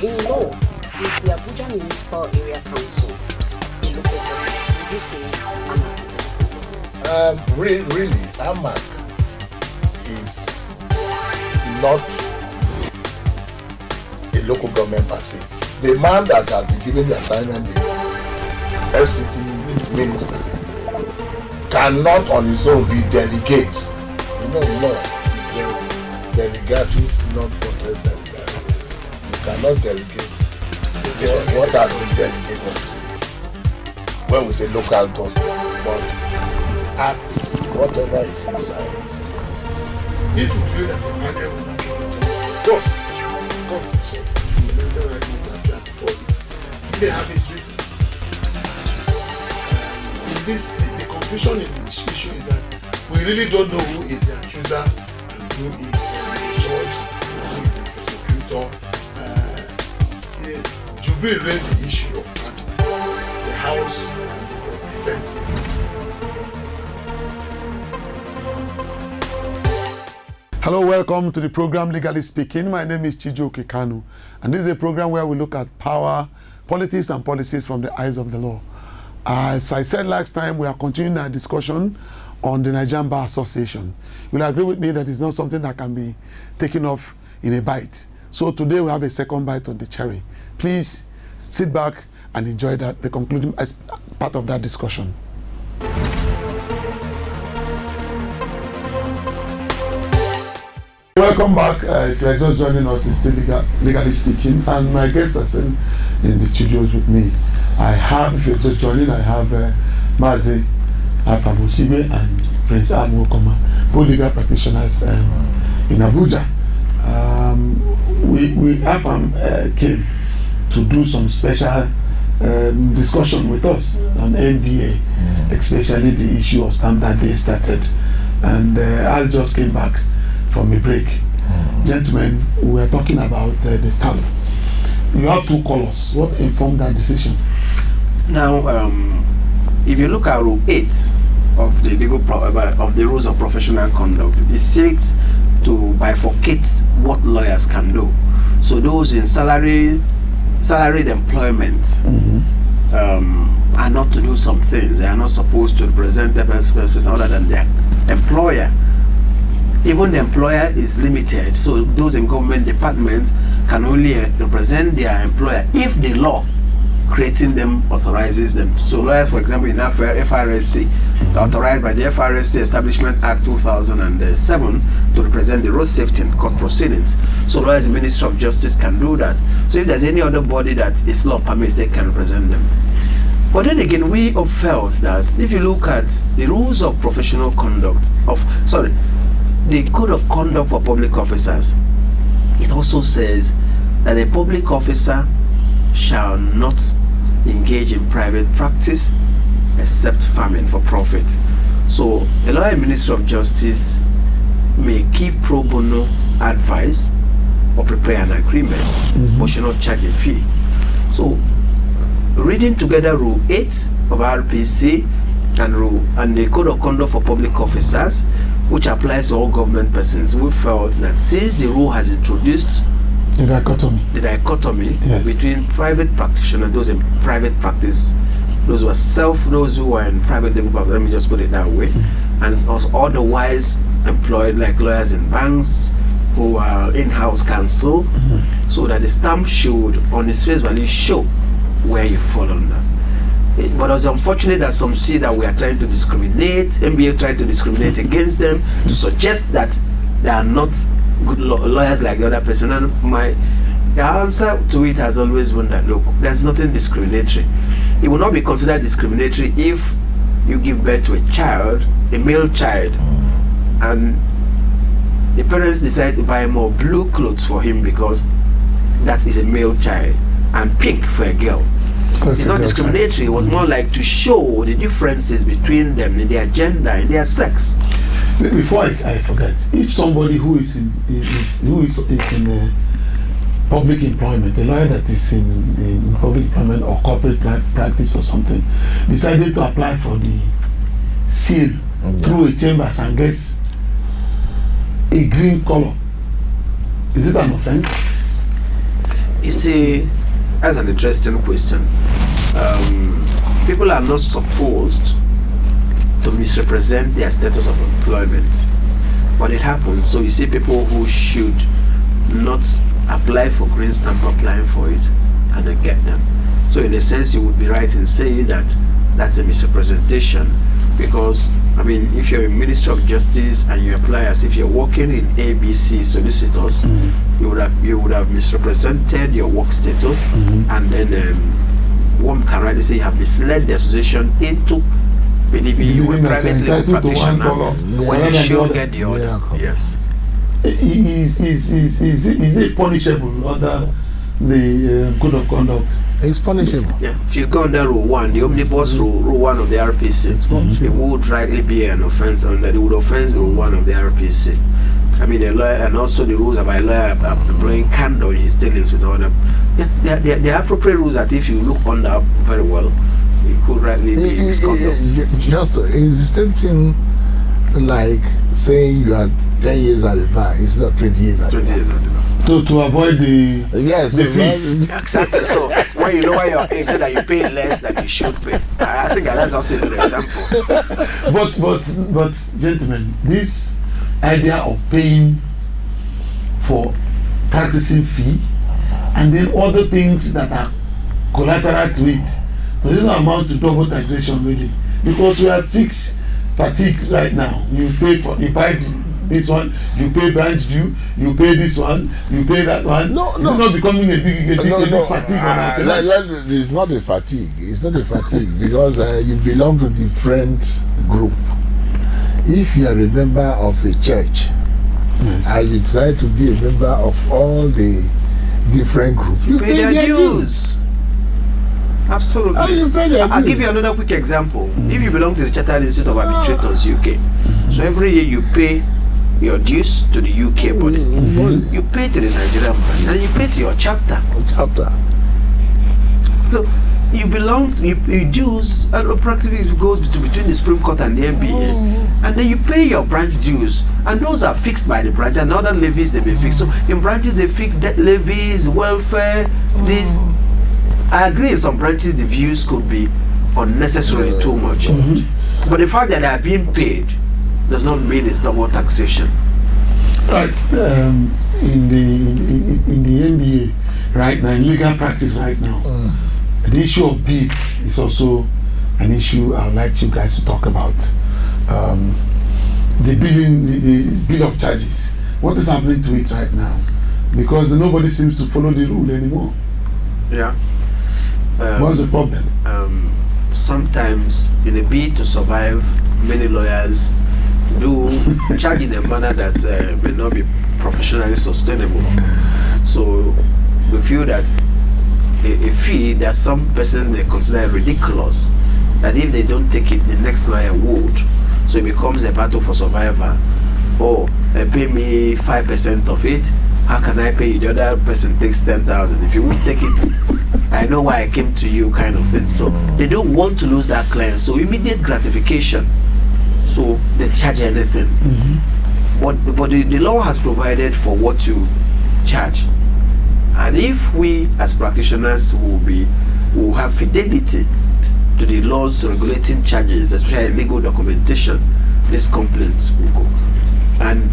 in law, is the Abuja Municipal Area Council a local government? Would you say AMAC is a local government? Really, AMAC is not a local government per se. The man that has been given the assignment, the FCT minister, cannot on his own be delegate. No, delegates not for delegate. You cannot delegate what has been delegated when we say local government, but acts, whatever is inside. If you feel that the market will not of course, it's so fundamental right now that you have to follow it. He may have his reasons. In this, the confusion in this issue is that we really don't know who is the accuser and who is the judge, who is the prosecutor. Jubril raised the issue of the House was defensive. Hello, welcome to the program Legally Speaking. My name is Chijioke Kanu, and this is a program where we look at power, politics, and policies from the eyes of the law. As I said last time, we are continuing our discussion on the Nigerian Bar Association. You will agree with me that it's not something that can be taken off in a bite. So today we have a second bite on the cherry. Please sit back and enjoy the concluding as part of that discussion. Welcome back. If you are just joining us, it's still Legally Speaking, and my guests are still in the studios with me. If you're just joining, I have Mazi Afamusibe and Prince Amokoma, both legal practitioners in Abuja. Afam came to do some special discussion with us on NBA, especially the issue of stamp that day started, and Al just came back from a break. Gentlemen, we are talking about the stamp. You have two colors. What informed that decision? Now, if you look at Rule 8 of the of the Rules of Professional Conduct, it seeks to bifurcate what lawyers can do. So those in salaried employment are not to do some things. They are not supposed to represent the person other than their employer. Even the employer is limited, so those in government departments can only represent their employer if the law creating them authorizes them. So lawyers, for example, in FRSC, authorized by the FRSC Establishment Act 2007 to represent the road safety and court proceedings. So lawyers in the Ministry of Justice can do that. So if there's any other body that its law permits, they can represent them. But then again, we have felt that if you look at the rules of professional conduct, the Code of Conduct for Public Officers, it also says that a public officer shall not engage in private practice except farming for profit. So a lawyer in Ministry of Justice may give pro bono advice or prepare an agreement, but should not charge a fee. So reading together Rule 8 of RPC and the Code of Conduct for Public Officers, which applies to all government persons, we felt that since the rule has introduced the dichotomy yes, between private practitioners, those in private practice, those who are in private legal practice, let me just put it that way, and also otherwise employed like lawyers in banks who are in-house counsel, so that the stamp should on its face value show where you fall under. But it's unfortunate that some see that we are trying to discriminate, NBA trying to discriminate against them, to suggest that they are not good lawyers like the other person. And the answer to it has always been that, look, there's nothing discriminatory. It will not be considered discriminatory if you give birth to a child, a male child, and the parents decide to buy more blue clothes for him because that is a male child, and pink for a girl. It's not discriminatory. It was more like to show the differences between them in their gender, in their sex. Before I forget, if somebody who is in public employment, a lawyer that is in public employment or corporate practice or something, decided to apply for the seal through a chambers and gets a green color, is it an offense? You see, that's an interesting question. People are not supposed to misrepresent their status of employment, but it happens. So you see people who should not apply for green stamp applying for it, and they get them. So in a sense, you would be right in saying that that's a misrepresentation, because I mean, if you're a Minister of Justice and you apply as if you're working in ABC solicitors, you would have misrepresented your work status, and then one can rightly say you have misled the association into believing you were private legal practitioner when you should get the order. Yes. Is it punishable under the code of conduct? It's punishable. Yeah. If you go under Rule 1, the omnibus rule 1 of the RPC, it would rightly be an offense under it would offense Rule 1 of the RPC. I mean, a lawyer, and also the rules about a lawyer employing candor in his dealings with other. Yeah, there are appropriate rules that if you look under very well, it could rightly be misconduct. It's the same thing like saying you are 10 years at the bar. It's not 20 years at the bar. 20 years at the bar. To avoid the fee. Exactly. So when you lower your age, so that you pay less than you should pay. I think that's also a good example. But gentlemen, this idea of paying for practicing fee and then other things that are collateral to it doesn't amount to double taxation really, because we have fixed fatigues right now. You pay this one, you pay branch due, you pay this one, you pay that one. No. It's not becoming a big fatigue on our finance. It's not a fatigue. It's not a fatigue because you belong to different group. If you are a member of a church, and you try to be a member of all the different groups, you pay their dues. Absolutely. I'll give you another quick example. If you belong to the Chartered Institute of Arbitrators UK, so every year you pay your dues to the UK body, you pay to the Nigerian body, and you pay to your chapter. So you belong, you dues, and practically it goes between the Supreme Court and the NBA, and then you pay your branch dues, and those are fixed by the branch, and other levies they may fix. So in branches they fix debt levies, welfare, this. I agree in some branches the views could be unnecessarily too much, but the fact that they are being paid does not mean it's double taxation. Right. In the NBA right now, in legal practice right now, the issue of bill is also an issue I would like you guys to talk about. The billing, the bill of charges. What is happening to it right now? Because nobody seems to follow the rule anymore. Yeah. What's the problem? Sometimes, in a bid to survive, many lawyers do charge in a manner that may not be professionally sustainable. So we feel that a fee that some persons may consider ridiculous, that if they don't take it, the next lawyer would. So it becomes a battle for survivor. Oh, pay me 5% of it. How can I pay you? The other person takes 10,000. If you won't take it, I know why I came to you, kind of thing. So they don't want to lose that client. So immediate gratification. So they charge anything. But the law has provided for what you charge. And if we as practitioners will have fidelity to the laws regulating charges, especially legal documentation, these complaints will go. And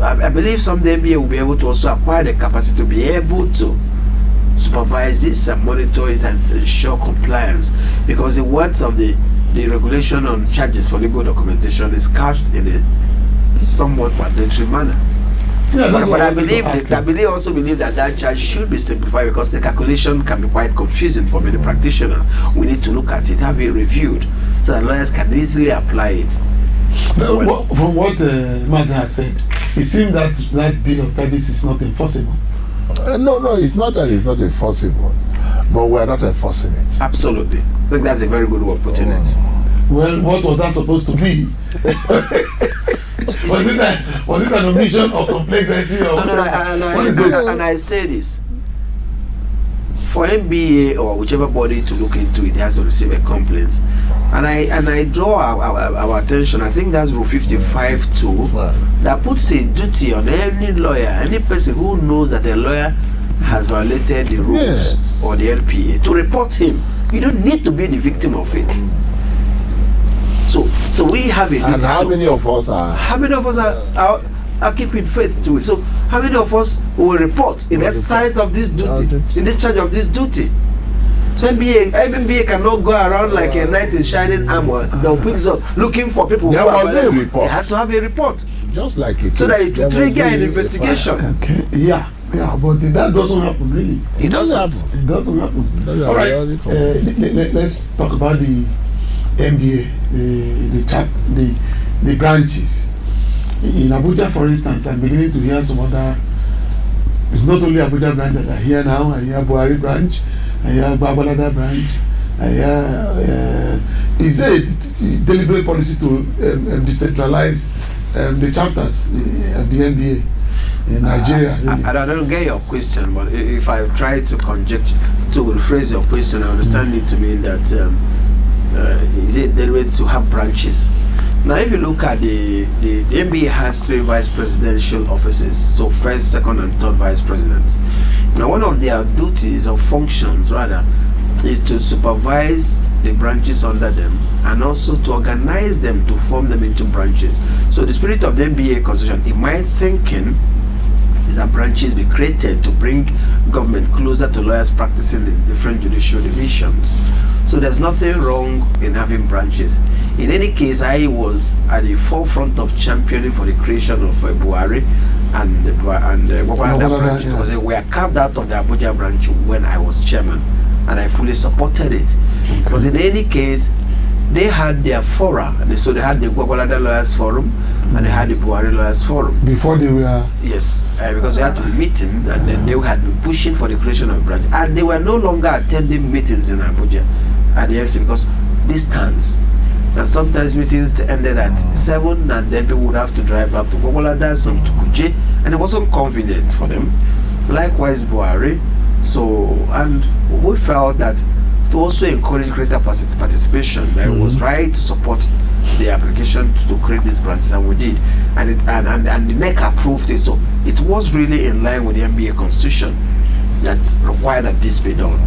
I believe someday MBA will be able to also acquire the capacity to be able to supervise this and monitor it and ensure compliance, because the words of the regulation on charges for legal documentation is couched in a somewhat mandatory manner. Yeah, but I also believe that charge should be simplified, because the calculation can be quite confusing for many practitioners. We need to look at it, have it reviewed, so that lawyers can easily apply it. From what Mazi has said, it seems that bill of charges is not enforceable. No, it's not that it's not enforceable, but we're not enforcing it. Absolutely. I think that's a very good way of putting it. Well, what was that supposed to be? was it an omission or complexity? Or and I say this. For MBA or whichever body to look into it, has to receive a complaint. And I draw our attention, I think that's Rule 55(2), that puts a duty on any lawyer, any person who knows that a lawyer has violated the rules Yes. or the LPA, to report him. You don't need to be the victim of it. So we have a duty And how to- many of us are? How many of us are keeping faith to it? So how many of us will report in exercise of this duty, in discharge of this duty? So MBA cannot go around like a knight in shining armor. They'll pick up looking for people There who are must be a violent. report. They have to have a report Just like it so is. that it There will must trigger be an a investigation. fire. Okay. Yeah. But that doesn't happen really. It doesn't. happen. It doesn't happen. Doesn't All right. happen. Let's talk about the MBA, the branches. In Abuja, for instance, I'm beginning to hear some other. It's not only Abuja branch that I hear now. I hear Buhari branch. I hear Babalada branch. I hear. Is there a deliberate policy to decentralize the chapters of the MBA in Nigeria? Really? I don't get your question, but if I've tried to rephrase your question, I understand it to mean that is it deliberate to have branches? Now, if you look at the MBA has 3 vice presidential offices, so first, second, and third vice presidents. Now, one of their duties or functions, rather, is to supervise the branches under them and also to organize them, to form them into branches. So, the spirit of the MBA constitution, in my thinking, is that branches be created to bring government closer to lawyers practicing in different judicial divisions. So there's nothing wrong in having branches. In any case, I was at the forefront of championing for the creation of Buhari and the Babalada branch, because they were carved out of the Abuja branch when I was chairman, and I fully supported it. Okay. Because in any case, they had their fora, and so they had the Babalada Lawyers Forum and they had the Buhari Lawyers Forum. Before they were. Yes, because they had to be meeting, and then they had been pushing for the creation of branch, and they were no longer attending meetings in Abuja at the FC because distance, and sometimes meetings ended at 7, and then people would have to drive back to Babalada, some to Kuje, and it wasn't convenient for them. Likewise, Buhari. So, and we felt that to also encourage greater participation, that it was right to support the application to create these branches, and we did, and the NEC approved it. So it was really in line with the MBA constitution that required that this be done.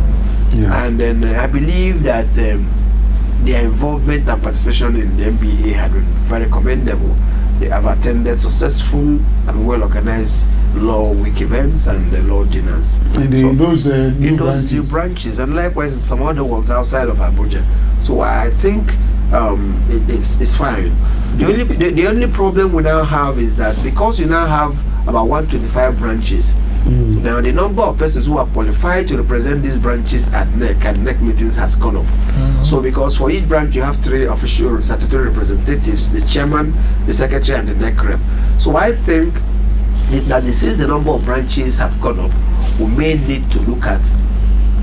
Yeah. And then I believe that their involvement and participation in the MBA had been very commendable. They have attended successful and well-organized law week events and law dinners. And So, those new in those branches. new branches, and likewise in some other ones outside of Abuja. So I think it's fine. The only problem we now have is that because you now have about 125 branches, now the number of persons who are qualified to represent these branches at NEC and NEC meetings has gone up. So because for each branch you have 3 official statutory representatives, the chairman, the secretary, and the NEC rep. So I think that since the number of branches have gone up, we may need to look at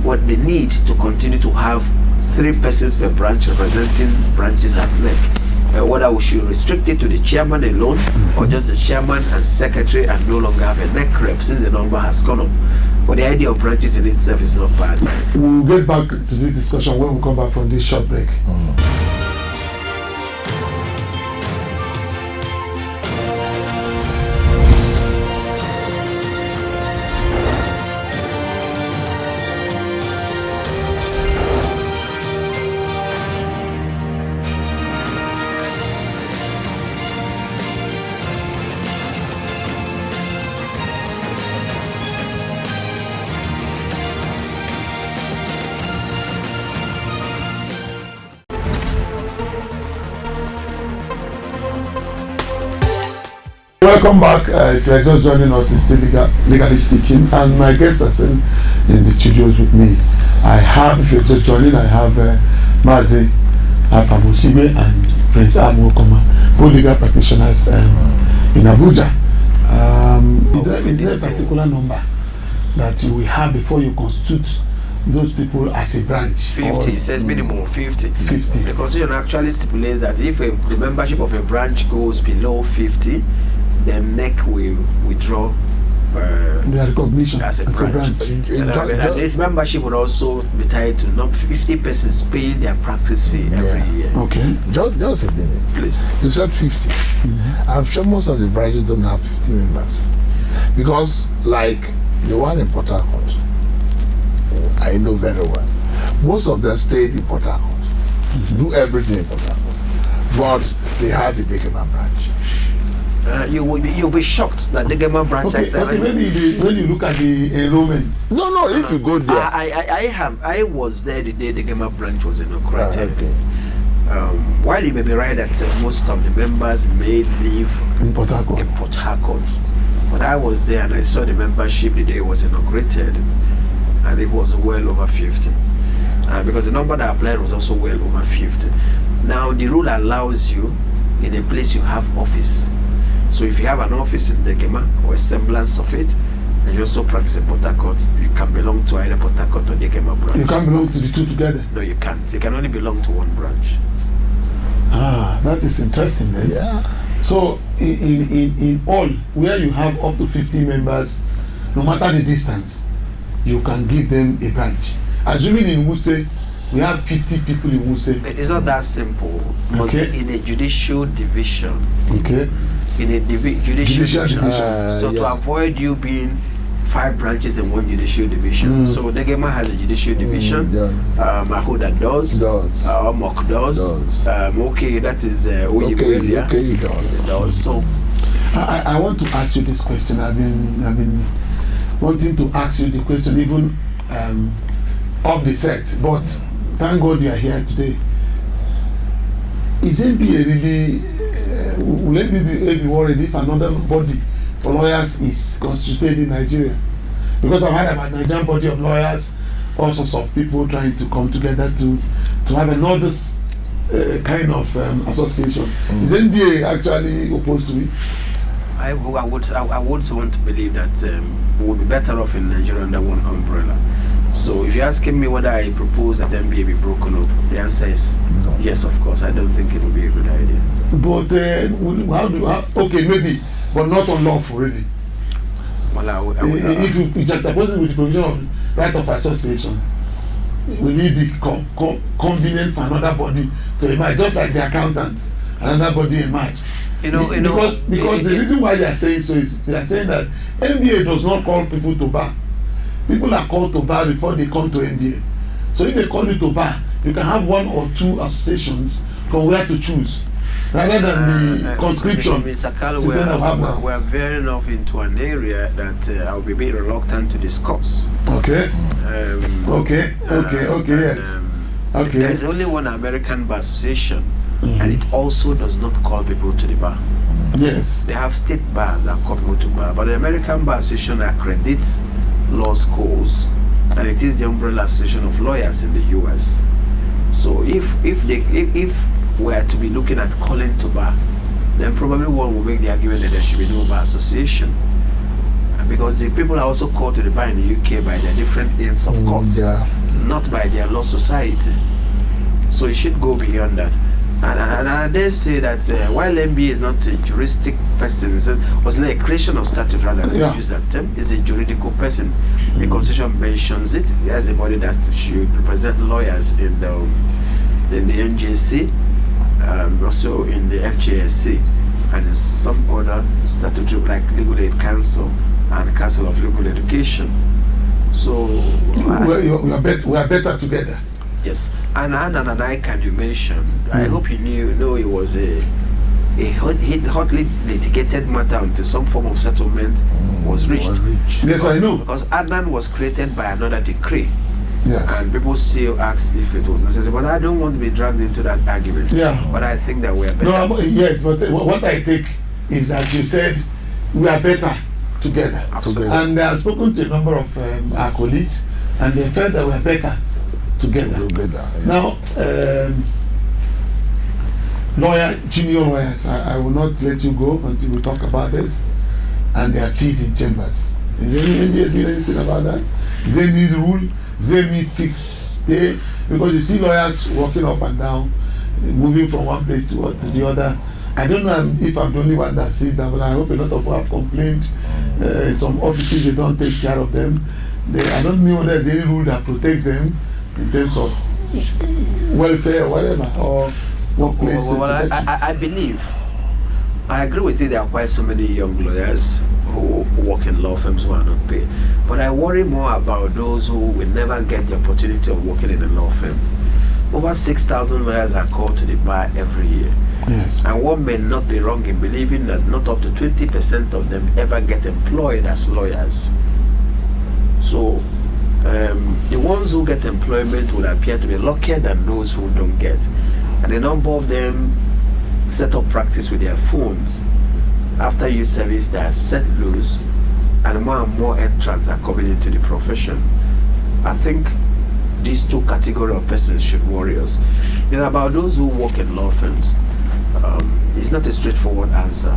what the need to continue to have 3 persons per branch representing branches at NEC. Whether we should restrict it to the chairman alone or just the chairman and secretary and no longer have a NEC rep since the number has gone up. But the idea of branches in itself is not bad. We'll get back to this discussion when we come back from this short break. Welcome back. If you are just joining us, it's still legally speaking, and my guests are still in the studios with me. I have, if you're just joining, I have Mazi Afamusibe and Prince Amokoma, both legal practitioners in Abuja. Is there a particular number that you will have before you constitute those people as a branch? 50, it says minimum 50. 50. The constitution actually stipulates that if the membership of a branch goes below 50, then NEC will withdraw Their recognition as a branch. And this membership would also be tied to not 50 persons paying their practice fee every year. Okay. Just a minute. Please. You said 50. I'm sure most of the branches don't have 50 members. Because, like The one in Port Harcourt, I know very well. Most of them stayed in Port Harcourt, do everything in Port Harcourt, but they have the Degema branch. You'll be shocked that the Degema branch. Okay, maybe when you look at the enrollment. No, if you go there. I was there the day the Degema branch was inaugurated. Okay. While you may be right that most of the members may live In Port Harcourt. in Port Harcourt, but I was there and I saw the membership the day it was inaugurated, and it was well over 50. Because the number that applied was also well over 50. Now the rule allows you in a place you have office. So if you have an office in Degema or a semblance of it, and you also practice in Port Harcourt, you can belong to either Port Harcourt or Degema branch. You can't belong to the two together. No, you can't. You can only belong to one branch. Ah, that is interesting, man. Yeah. So in all, where you have up to 50 members, no matter the distance, you can give them a branch. Assuming in Wuse, we have 50 people in Wuse. It's not that simple. But Okay. in a judicial division, Okay. in a judicial division. So to yeah. avoid you being 5 branches in one judicial division. So Degema has a judicial division. Mahoda does. Mok does. Okay, that is Oyiwelia. Okay, it does. Does. So I want to ask you this question. I've been wanting to ask you the question even off the set, but thank God you are here today. Is NBA really? Will NBA be worried if another body for lawyers is constituted in Nigeria? Because I've heard about Nigerian body of lawyers, all sorts of people trying to come together to have another kind of association. Is NBA actually opposed to it? I would want to believe that we would be better off in Nigeria under one umbrella. So if you're asking me whether I propose that NBA be broken up, the answer is No. yes, of course. I don't think it would be a good idea. But okay, maybe, but not unlawful, really. Well, I would If you juxtapose it with the provision of right of association, will it be convenient for another body to emerge, just like the accountants, another body emerged? Because the reason why they are saying so is they are saying that NBA does not call people to bar. People are called to bar before they come to NBA. So if they call you to bar, you can have 1 or 2 associations from where to choose, rather than the conscription. Mr. Kalu, system that we have now. we are veering off into an area that I'll be a bit reluctant to discuss. Okay. Okay. Yes. Okay. There's only one American bar association, and it also does not call people to the bar. Yes. They have state bars that call people to bar, but the American Bar Association accredits law schools, and it is the umbrella association of lawyers in the U.S. So if we are to be looking at calling to bar, then probably one will make the argument that there should be no bar association, because the people are also called to the bar in the UK by their different ends of court, not by their law society. So it should go beyond that. And I dare say that while NBA is not a juristic person, it was like a creation of statute rather than use that term, is a juridical person. The Constitution mentions it as a body that should represent lawyers in the NJC, also in the FJSC, and some other statutory like Legal Aid Council and Council of Legal Education. So we are better together. Yes, and ICANN you mentioned. I hope you know it was a hotly litigated matter until some form of settlement was reached. Yes, I know. Because ADNAN was created by another decree. Yes. And people still ask if it was necessary. But I don't want to be dragged into that argument. Yeah. But I think that we are better. No, yes, but what I take is that you said we are better together. Absolutely. And I've spoken to a number of our colleagues, and they felt that we are better together. Now, junior lawyers, I will not let you go until we talk about this and their fees in chambers. Is anybody doing anything about that? Is there any rule? Is there any fixed pay? Because you see lawyers walking up and down, moving from one place to the other. I don't know if I'm the only one that sees that, but I hope a lot of people have complained. Some offices, they don't take care of them. I don't know whether there's any rule that protects them in terms of welfare or whatever, or workplace. Well, I believe I agree with you. There are quite so many young lawyers who work in law firms who are not paid. But I worry more about those who will never get the opportunity of working in a law firm. Over 6,000 lawyers are called to the bar every year. Yes. And one may not be wrong in believing that not up to 20% of them ever get employed as lawyers. So the ones who get employment will appear to be luckier than those who don't get. And a number of them set up practice with their phones. After youth service, they are set loose, and more entrants are coming into the profession. I think these two categories of persons should worry us. About those who work in law firms, it's not a straightforward answer.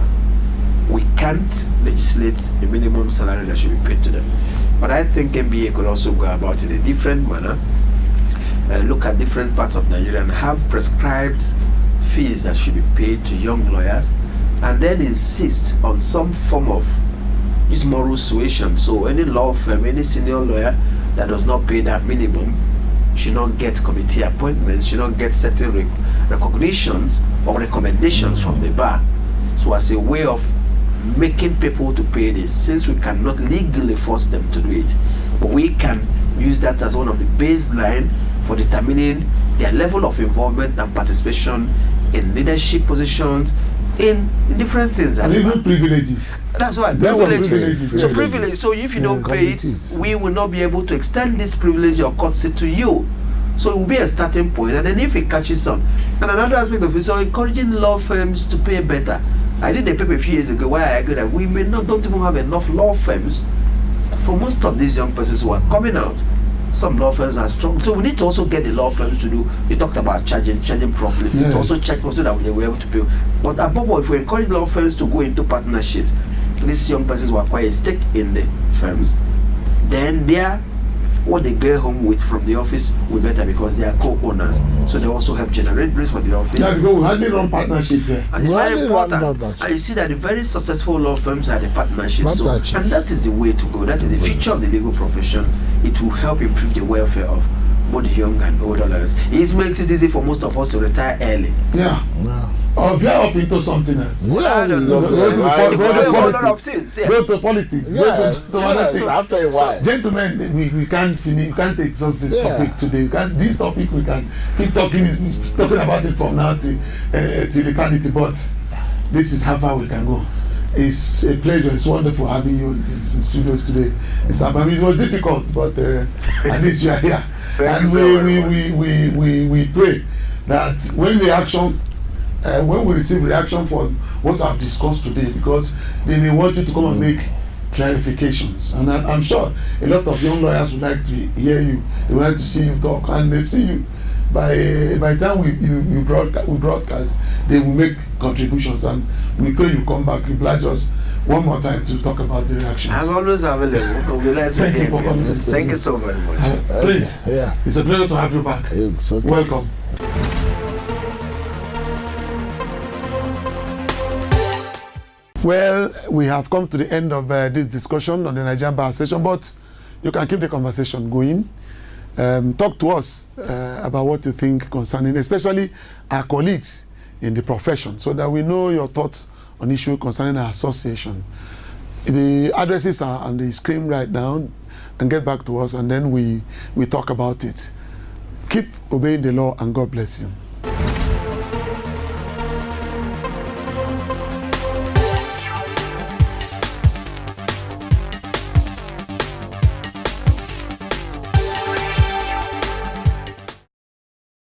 We can't legislate a minimum salary that should be paid to them. But I think NBA could also go about it in a different manner, look at different parts of Nigeria and have prescribed fees that should be paid to young lawyers, and then insist on some form of this moral suasion. So any law firm, any senior lawyer that does not pay that minimum should not get committee appointments, should not get certain recognitions or recommendations from the bar. So as a way of making people to pay this, since we cannot legally force them to do it, but we can use that as one of the baseline for determining their level of involvement and participation in leadership positions, in different things. And even privileges. That's why privileges. So privilege. So if you don't pay it, we will not be able to extend this privilege or courtesy to you. So it will be a starting point, and then if it catches on. And another aspect of it, so encouraging law firms to pay better. I did a paper a few years ago where I argued that we don't even have enough law firms for most of these young persons who are coming out. Some law firms are strong, so we need to also get the law firms to do. You talked about charging properly. Yes. To also check so that they were able to pay. But above all, if we encourage law firms to go into partnerships, these young persons will acquire a stake in the firms. Then what they get home with from the office will better because they are co-owners. So they also help generate breaks for the office. Yeah, because we hardly run partnership there. And it's very important. And you see that the very successful law firms are the partnerships. So, and that is the way to go. That is the future of the legal profession. It will help improve the welfare of both young and older lawyers. It makes it easy for most of us to retire early. Yeah. Or veer off into something else. I don't know. Go to politics. Yeah. Go to some other things. After a while. Gentlemen, we can't finish. We can't exhaust this topic today. This topic we can keep talking about it from now till eternity. But this is how far we can go. It's a pleasure. It's wonderful having you in the studios today. It was difficult, but at least you are here. And we pray that when we receive reaction for what I've discussed today, because they may want you to come and make clarifications, and I'm sure a lot of young lawyers would like to hear you. They would like to see you talk, and they see you. By the time we broadcast, they will make contributions, and we pray you come back. You oblige us one more time to talk about the reactions. I'm always available. Thank you for coming. Thank you so very much. Please, it's a pleasure to have you back. Welcome. Well, we have come to the end of this discussion on the Nigerian Bar Association, but you can keep the conversation going. Talk to us about what you think concerning, especially our colleagues in the profession, so that we know your thoughts on issues concerning our association. The addresses are on the screen right now, and get back to us, and then we talk about it. Keep obeying the law, and God bless you.